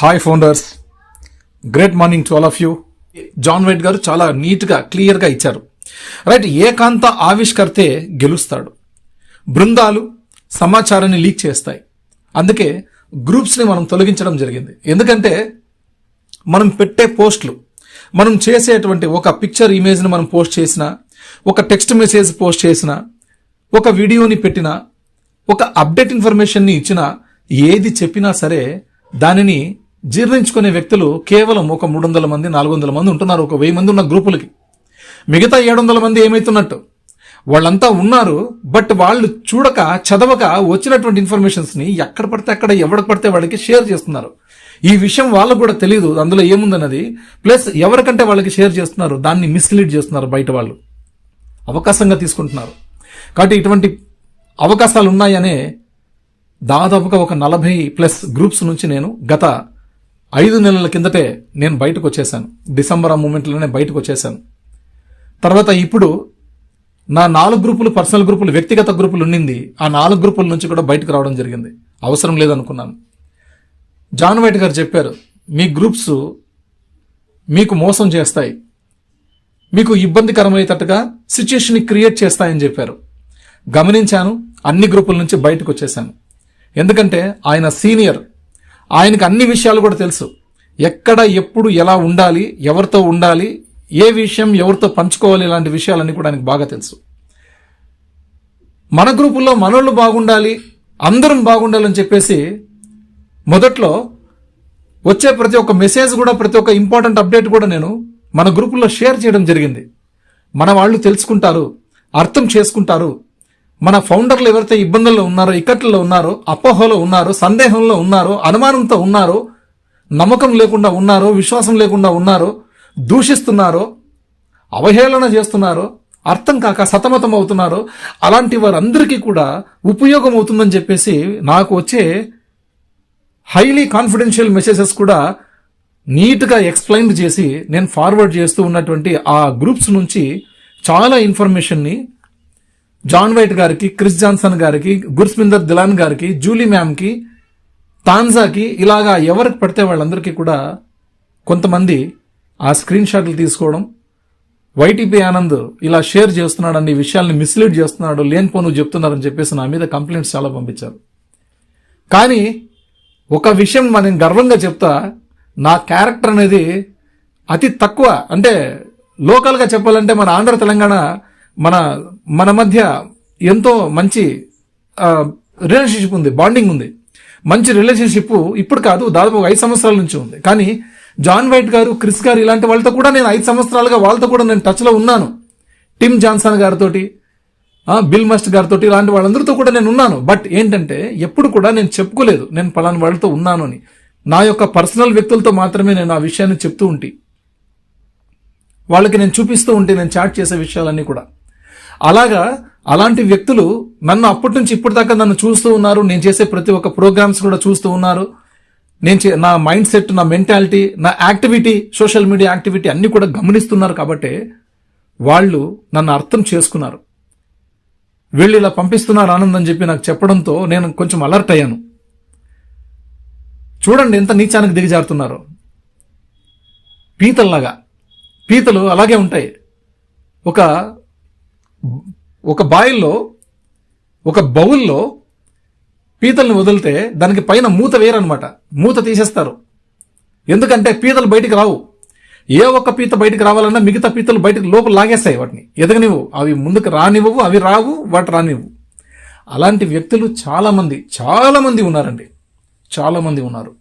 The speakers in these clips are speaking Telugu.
Hi founders, great morning to all of you. John White గారు చాలా నీట్గా క్లియర్గా ఇచ్చారు. రైట్, ఏకాంత ఆవిష్కర్తే గెలుస్తాడు. బృందాలు సమాచారాన్ని లీక్ చేస్తాయి. అందుకే గ్రూప్స్ని మనం తొలగించడం జరిగింది. ఎందుకంటే మనం పెట్టే పోస్టులు, మనం చేసేటువంటి ఒక పిక్చర్ ఇమేజ్ని మనం పోస్ట్ చేసినా, ఒక టెక్స్ట్ మెసేజ్ పోస్ట్ చేసినా, ఒక వీడియోని పెట్టినా, ఒక అప్డేట్ ఇన్ఫర్మేషన్ని ఇచ్చినా, ఏది చెప్పినా సరే దానిని జీర్ణించుకునే వ్యక్తులు కేవలం ఒక 300 మంది 400 మంది ఉంటున్నారు. ఒక 1000 మంది ఉన్న గ్రూపులకి మిగతా 700 మంది ఏమైతున్నట్టు వాళ్ళంతా ఉన్నారు. బట్ వాళ్ళు చూడక చదవక వచ్చినటువంటి ఇన్ఫర్మేషన్స్ని ఎక్కడ పడితే అక్కడ ఎవరికి పడితే వాడికి షేర్ చేస్తున్నారు. ఈ విషయం వాళ్ళకు కూడా తెలియదు అందులో ఏముందన్నది. ప్లస్ ఎవరికంటే వాళ్ళకి షేర్ చేస్తున్నారు, దాన్ని మిస్లీడ్ చేస్తున్నారు, బయట వాళ్ళు అవకాశంగా తీసుకుంటున్నారు. కాబట్టి ఇటువంటి అవకాశాలు ఉన్నాయనే దాదాపుగా ఒక 40+ గ్రూప్స్ నుంచి నేను గత 5 నెలల కిందటే నేను బయటకు వచ్చేసాను. డిసెంబర్ ఆ మూమెంట్లోనే బయటకు వచ్చేసాను. తర్వాత ఇప్పుడు నా 4 గ్రూపులు, పర్సనల్ గ్రూపులు, వ్యక్తిగత గ్రూపులు ఉండింది. ఆ 4 గ్రూపుల నుంచి కూడా బయటకు రావడం జరిగింది. అవసరం లేదనుకున్నాను. జాన్ వైట్ గారు చెప్పారు, మీ గ్రూప్స్ మీకు మోసం చేస్తాయి, మీకు ఇబ్బందికరమయ్యేటట్టుగా సిచ్యుయేషన్ క్రియేట్ చేస్తాయని చెప్పారు. గమనించాను, అన్ని గ్రూపుల నుంచి బయటకు వచ్చేసాను. ఎందుకంటే ఆయన సీనియర్, ఆయనకు అన్ని విషయాలు కూడా తెలుసు. ఎక్కడ ఎప్పుడు ఎలా ఉండాలి, ఎవరితో ఉండాలి, ఏ విషయం ఎవరితో పంచుకోవాలి, ఇలాంటి విషయాలన్నీ కూడా ఆయనకు బాగా తెలుసు. మన గ్రూపుల్లో మనోళ్ళు బాగుండాలి, అందరం బాగుండాలని చెప్పేసి మొదట్లో వచ్చే ప్రతి ఒక్క మెసేజ్ కూడా, ప్రతి ఒక్క ఇంపార్టెంట్ అప్డేట్ కూడా నేను మన గ్రూపుల్లో షేర్ చేయడం జరిగింది. మన వాళ్ళు తెలుసుకుంటారు, అర్థం చేసుకుంటారు. మన ఫౌండర్లు ఎవరైతే ఇబ్బందుల్లో ఉన్నారో, ఇక్కట్లలో ఉన్నారో, అపోహలో ఉన్నారో, సందేహంలో ఉన్నారో, అనుమానంతో ఉన్నారో, నమ్మకం లేకుండా ఉన్నారో, విశ్వాసం లేకుండా ఉన్నారో, దూషిస్తున్నారో, అవహేళన చేస్తున్నారో, అర్థం కాక సతమతం అవుతున్నారో, అలాంటి వారందరికీ కూడా ఉపయోగం అవుతుందని చెప్పేసి నాకు వచ్చే హైలీ కాన్ఫిడెన్షియల్ మెసేజెస్ కూడా నీట్గా ఎక్స్ప్లెయిన్ చేసి నేను ఫార్వర్డ్ చేస్తూ ఉన్నటువంటి ఆ గ్రూప్స్ నుంచి చాలా ఇన్ఫర్మేషన్ని జాన్ వైట్ గారికి, క్రిస్ జాన్సన్ గారికి, గుర్స్మిందర్ దిలాన్ గారికి, జూలీ మ్యామ్కి, తాన్జాకి, ఇలాగా ఎవరికి పడితే వాళ్ళందరికీ కూడా కొంతమంది ఆ స్క్రీన్ షాట్లు తీసుకోవడం, వైటీపీ ఆనంద్ ఇలా షేర్ చేస్తున్నాడు, ఈ విషయాల్ని మిస్లీడ్ చేస్తున్నాడు, లేనిపోను చెప్తున్నారని చెప్పేసి నా మీద కంప్లైంట్స్ చాలా పంపించారు. కానీ ఒక విషయం నేను గర్వంగా చెప్తా, నా క్యారెక్టర్ అనేది అతి తక్కువ. అంటే లోకల్గా చెప్పాలంటే మన ఆంధ్ర తెలంగాణ మన మధ్య ఎంతో మంచి రిలేషన్షిప్ ఉంది, బాండింగ్ ఉంది. మంచి రిలేషన్షిప్ ఇప్పుడు కాదు, దాదాపు 5 సంవత్సరాల నుంచి ఉంది. కానీ జాన్ వైట్ గారు, క్రిస్ గారు ఇలాంటి వాళ్ళతో కూడా నేను 5 సంవత్సరాలుగా వాళ్ళతో కూడా నేను టచ్లో ఉన్నాను. టిమ్ జాన్సన్ గారితో, బిల్ మస్ట్ గారితో, ఇలాంటి వాళ్ళందరితో కూడా నేను ఉన్నాను. బట్ ఏంటంటే ఎప్పుడు కూడా నేను చెప్పుకోలేదు నేను పలానా వాళ్ళతో ఉన్నాను అని. నా యొక్క పర్సనల్ వ్యక్తులతో మాత్రమే నేను ఆ విషయాన్ని చెప్తూ ఉంటే, వాళ్ళకి నేను చూపిస్తూ ఉంటే, నేను చాట్ చేసే విషయాలన్నీ కూడా. అలాంటి వ్యక్తులు నన్ను అప్పటి నుంచి ఇప్పటిదాకా నన్ను చూస్తూ ఉన్నారు. నేను చేసే ప్రతి ఒక్క ప్రోగ్రామ్స్ కూడా చూస్తూ ఉన్నారు. నా మైండ్ సెట్, నా మెంటాలిటీ, నా యాక్టివిటీ, సోషల్ మీడియా యాక్టివిటీ అన్ని కూడా గమనిస్తున్నారు. కాబట్టి వాళ్ళు నన్ను అర్థం చేసుకున్నారు. వీళ్ళు ఇలా పంపిస్తున్నారు ఆనంద్ అని చెప్పి నాకు చెప్పడంతో నేను కొంచెం అలర్ట్ అయ్యాను. చూడండి ఎంత నీచానికి దిగజారుతున్నారు. పీతలు అలాగే ఉంటాయి. ఒక బాయిల్లో, ఒక బౌల్లో పీతల్ని వదిలితే దానికి పైన మూత వేయరనమాట, మూత తీసేస్తారు. ఎందుకంటే పీతలు బయటికి రావు. ఏ ఒక్క పీత బయటికి రావాలన్నా మిగతా పీతలు బయటకు లోపల లాగేస్తాయి, వాటిని ఎదగనివ్వు, అవి ముందుకు రానివ్వవు, అవి రావు, వాటి రానివ్వు. అలాంటి వ్యక్తులు చాలా మంది ఉన్నారండి, చాలా మంది ఉన్నారు.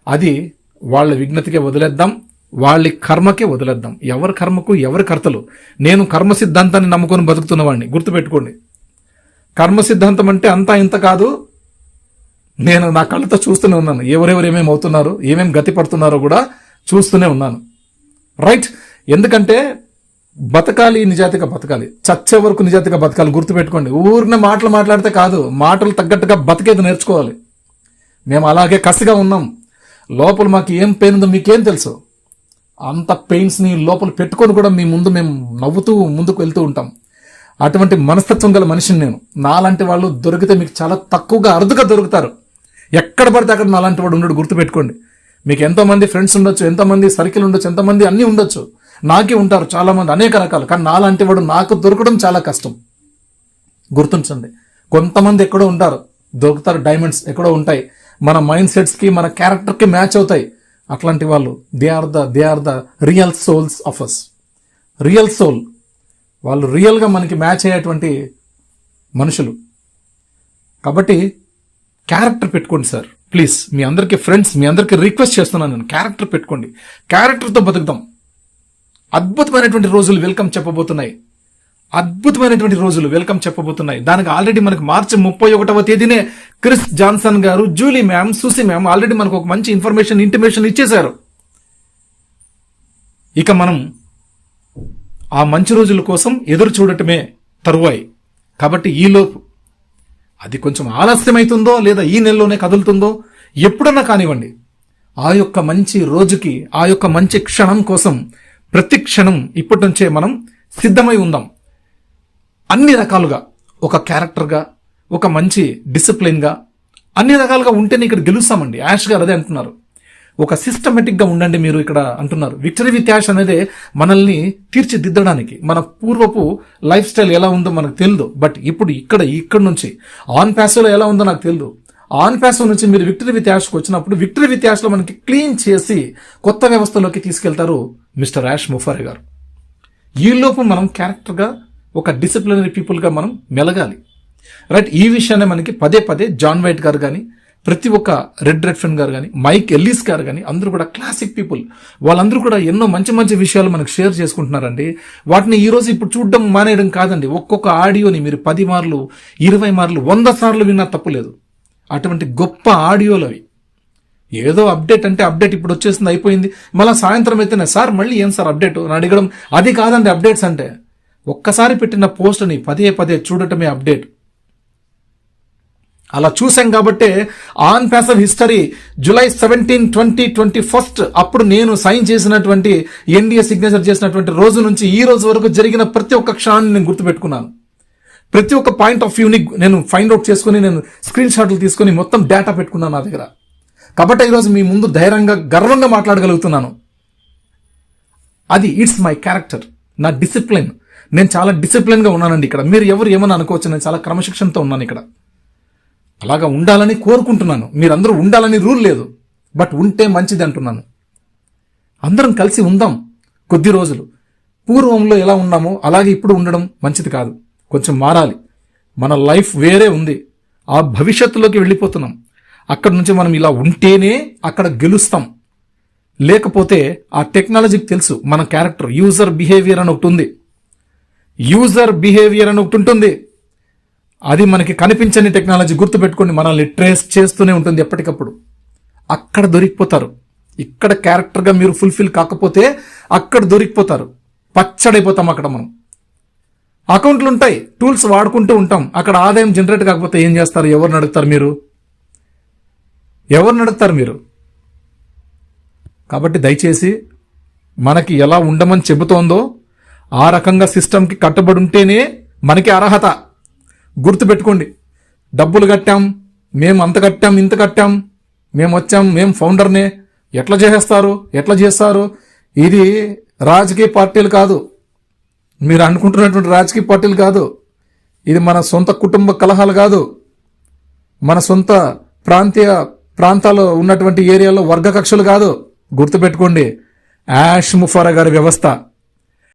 అది వాళ్ళ విజ్ఞతకే వదిలేద్దాం, వాళ్ళ కర్మకే వదిలేద్దాం. ఎవరి కర్మకు ఎవరి కర్తలు. నేను కర్మ సిద్ధాంతాన్ని నమ్ముకొని బతుకుతున్నవాడిని, గుర్తుపెట్టుకోండి. కర్మ సిద్ధాంతం అంటే అంతా ఇంత కాదు. నేను నా కళ్ళతో చూస్తూనే ఉన్నాను, ఎవరెవరు ఏమేమి అవుతున్నారో, ఏమేమి గతి పడుతున్నారో కూడా చూస్తూనే ఉన్నాను. రైట్, ఎందుకంటే బతకాలి, నిజాయితీగా బతకాలి, చచ్చే వరకు నిజాయితీగా బతకాలి. గుర్తుపెట్టుకోండి, ఊరినే మాటలు మాట్లాడితే కాదు, మాటలు తగ్గట్టుగా బతికేది నేర్చుకోవాలి. మేము అలాగే కసిగా ఉన్నాం. లోపల మాకు ఏం పెయిన్ ఉందో మీకేం తెలుసు. అంత పెయిన్స్ని లోపల పెట్టుకొని కూడా మీ ముందు మేము నవ్వుతూ ముందుకు వెళ్తూ ఉంటాం. అటువంటి మనస్తత్వం గల మనిషిని నేను. నాలాంటి వాళ్ళు దొరికితే మీకు చాలా తక్కువగా, అరుదుగా దొరుకుతారు. ఎక్కడ పడితే అక్కడ నాలాంటి వాడు ఉన్నాడు, గుర్తుపెట్టుకోండి. మీకు ఎంతోమంది ఫ్రెండ్స్ ఉండొచ్చు, ఎంతమంది సర్కిల్ ఉండొచ్చు, ఎంతమంది అన్నీ ఉండొచ్చు, నాకే ఉంటారు చాలా మంది అనేక రకాలు. కానీ నాలాంటి వాడు నాకు దొరకడం చాలా కష్టం. గుర్తుంచండి, కొంతమంది ఎక్కడో ఉంటారు, దొరుకుతారు. డైమండ్స్ ఎక్కడో ఉంటాయి, మన మైండ్ సెట్స్ కి మన క్యారెక్టర్ కి మ్యాచ్ అవుతాయి. అట్లాంటి వాళ్ళు they are the real souls of us. Real soul, వాళ్ళు రియల్ గా మనకి మ్యాచ్ అయ్యేటువంటి మనుషులు. కాబట్టి క్యారెక్టర్ పెట్టుకోండి సార్, ప్లీజ్. మీ అందరికీ ఫ్రెండ్స్, మీ అందరికీ రిక్వెస్ట్ చేస్తున్నాను నేను, క్యారెక్టర్ పెట్టుకోండి. క్యారెక్టర్తో బతుకుదాం. అద్భుతమైనటువంటి రోజులు వెల్కమ్ చెప్పబోతున్నాయి. అద్భుతమైనటువంటి రోజులు వెల్కమ్ చెప్పబోతున్నాయి. దానికి ఆల్రెడీ మనకు మార్చి 31వ తేదీనే క్రిస్ జాన్సన్ గారు, Julie ma'am, Susi ma'am already మనకు ఒక మంచి ఇంటిమేషన్ ఇచ్చేశారు. ఇక మనం ఆ మంచి రోజుల కోసం ఎదురు చూడటమే తరువాయి. కాబట్టి ఈలోపు అది కొంచెం ఆలస్యమైతుందో లేదా ఈ నెలలోనే కదులుతుందో ఎప్పుడన్నా కానివ్వండి, ఆ యొక్క మంచి రోజుకి, ఆ యొక్క మంచి క్షణం కోసం ప్రతి క్షణం ఇప్పటి నుంచే మనం సిద్ధమై ఉందాం. అన్ని రకాలుగా, ఒక క్యారెక్టర్గా, ఒక మంచి డిసిప్లిన్గా, అన్ని రకాలుగా ఉంటేనే ఇక్కడ గెలుస్తామండి. యాష్ గారు అదే అంటున్నారు, ఒక సిస్టమేటిక్ గా ఉండండి మీరు ఇక్కడ అంటున్నారు. విక్టరీ విత్ యాష్ అనేది మనల్ని తీర్చిదిద్దడానికి, మన పూర్వపు లైఫ్ స్టైల్ ఎలా ఉందో మనకు తెలియదు. బట్ ఇప్పుడు ఇక్కడ నుంచి ఆన్ ప్యాసోలో ఎలా ఉందో నాకు తెలియదు. ఆన్ ప్యాసో నుంచి మీరు విక్టరీ విత్ యాష్కి వచ్చినప్పుడు విక్టరీ విత్ యాష్ లో మనకి క్లీన్ చేసి కొత్త వ్యవస్థలోకి తీసుకెళ్తారు మిస్టర్ యాష్ ముఫారే గారు. ఈలోపు మనం క్యారెక్టర్ గా, ఒక డిసిప్లినరీ పీపుల్ గా మనం మెలగాలి. రైట్, ఈ విషయాన్ని మనకి పదే పదే జాన్ వైట్ గారు కానీ, ప్రతి ఒక్క రెడ్ఫెన్ గారు కానీ, మైక్ ఎల్లిస్ గారు కానీ, అందరూ కూడా క్లాసిక్ పీపుల్. వాళ్ళందరూ కూడా ఎన్నో మంచి మంచి విషయాలు మనకు షేర్ చేసుకుంటున్నారండి. వాటిని ఈ రోజు ఇప్పుడు చూడడం మానేయడం కాదండి. ఒక్కొక్క ఆడియోని మీరు 10 మార్లు, 20 మార్లు, 100 సార్లు విన్నా తప్పులేదు. అటువంటి గొప్ప ఆడియోలు అవి. ఏదో అప్డేట్ అంటే అప్డేట్ ఇప్పుడు వచ్చేసింది, అయిపోయింది, మళ్ళీ సాయంత్రం అయితేనే సార్ మళ్ళీ ఏం సార్ అప్డేట్ అని అడగడం, అది కాదండి అప్డేట్స్ అంటే. ఒక్కసారి పెట్టిన పోస్ట్ని పదే పదే చూడటమే అప్డేట్. అలా చూసాం కాబట్టే ఆన్ ప్యాసివ్ హిస్టరీ జూలై 17, 2021 అప్పుడు నేను సైన్ చేసినటువంటి ఎన్డీఏ సిగ్నేచర్ చేసినటువంటి రోజు నుంచి ఈ రోజు వరకు జరిగిన ప్రతి ఒక్క క్షణాన్ని నేను గుర్తుపెట్టుకున్నాను. ప్రతి ఒక్క పాయింట్ ఆఫ్ వ్యూని నేను ఫైండ్ అవుట్ చేసుకుని, నేను స్క్రీన్ షాట్లు తీసుకుని మొత్తం డేటా పెట్టుకున్నాను నా దగ్గర. కాబట్టి ఈరోజు మీ ముందు ధైర్యంగా, గర్వంగా మాట్లాడగలుగుతున్నాను. అది ఇట్స్ మై క్యారెక్టర్, నా డిసిప్లిన్. నేను చాలా డిసిప్లిన్ గా ఉన్నానండి ఇక్కడ. మీరు ఎవరు ఏమని అనుకోవచ్చు, నేను చాలా క్రమశిక్షణతో ఉన్నాను ఇక్కడ. అలాగా ఉండాలని కోరుకుంటున్నాను. మీరందరూ ఉండాలని రూల్ లేదు, బట్ ఉంటే మంచిది అంటున్నాను. అందరం కలిసి ఉందాం కొద్ది రోజులు. పూర్వంలో ఎలా ఉన్నామో అలాగే ఇప్పుడు ఉండడం మంచిది కాదు, కొంచెం మారాలి. మన లైఫ్ వేరే ఉంది, ఆ భవిష్యత్తులోకి వెళ్ళిపోతున్నాం. అక్కడ నుంచి మనం ఇలా ఉంటేనే అక్కడ గెలుస్తాం. లేకపోతే ఆ టెక్నాలజీకి తెలుసు మన క్యారెక్టర్, యూజర్ బిహేవియర్ అని ఒకటి ఉంది. యూజర్ బిహేవియర్ అని ఒకటి ఉంటుంది. అది మనకి కనిపించని టెక్నాలజీ. గుర్తుపెట్టుకోండి, మనల్ని ట్రేస్ చేస్తూనే ఉంటుంది ఎప్పటికప్పుడు. అక్కడ దొరికిపోతారు. ఇక్కడ క్యారెక్టర్గా మీరు ఫుల్ఫిల్ కాకపోతే అక్కడ దొరికిపోతారు. పచ్చడైపోతాం అక్కడ మనం. అకౌంట్లు ఉంటాయి, టూల్స్ వాడుకుంటూ ఉంటాం. అక్కడ ఆదాయం జనరేట్ కాకపోతే ఏం చేస్తారు? ఎవరిని అడుగుతారు మీరు? కాబట్టి దయచేసి మనకి ఎలా ఉండమని చెబుతోందో ఆ రకంగా సిస్టమ్కి కట్టుబడి ఉంటేనే మనకి అర్హత. గుర్తుపెట్టుకోండి, డబ్బులు కట్టాం, మేము అంత కట్టాం, ఇంత కట్టాం, మేము వచ్చాం, మేము ఫౌండర్నే, ఎట్లా చేస్తారు? ఇది రాజకీయ పార్టీలు కాదు, మీరు అనుకుంటున్నటువంటి రాజకీయ పార్టీలు కాదు. ఇది మన సొంత కుటుంబ కలహాలు కాదు, మన సొంత ప్రాంతాల్లో ఉన్నటువంటి ఏరియాలో వర్గ కక్షలు కాదు. గుర్తుపెట్టుకోండి, యాష్ ముఫారా గారి వ్యవస్థ